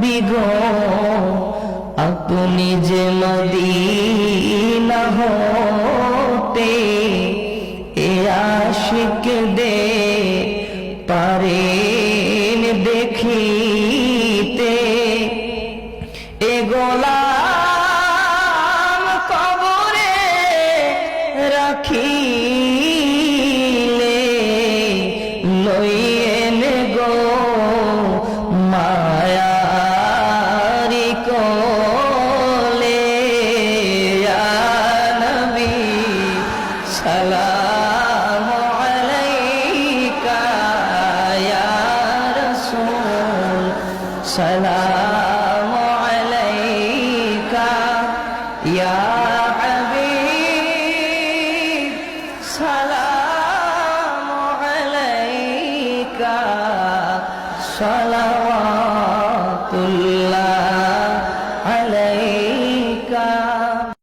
নবী গো আপনি যে মদিনা হতে এ আশিক দে পারেন দেখিতে এ গোলাম কবরে রাখিলে লইয়েন গো মায়ারি কোলে ইয়া নবী সালাম আলাইকা ইয়া রাসূল সালাম আলাইকা ইয়া হাবিব সালাম আলাইকা সালাওয়াতুল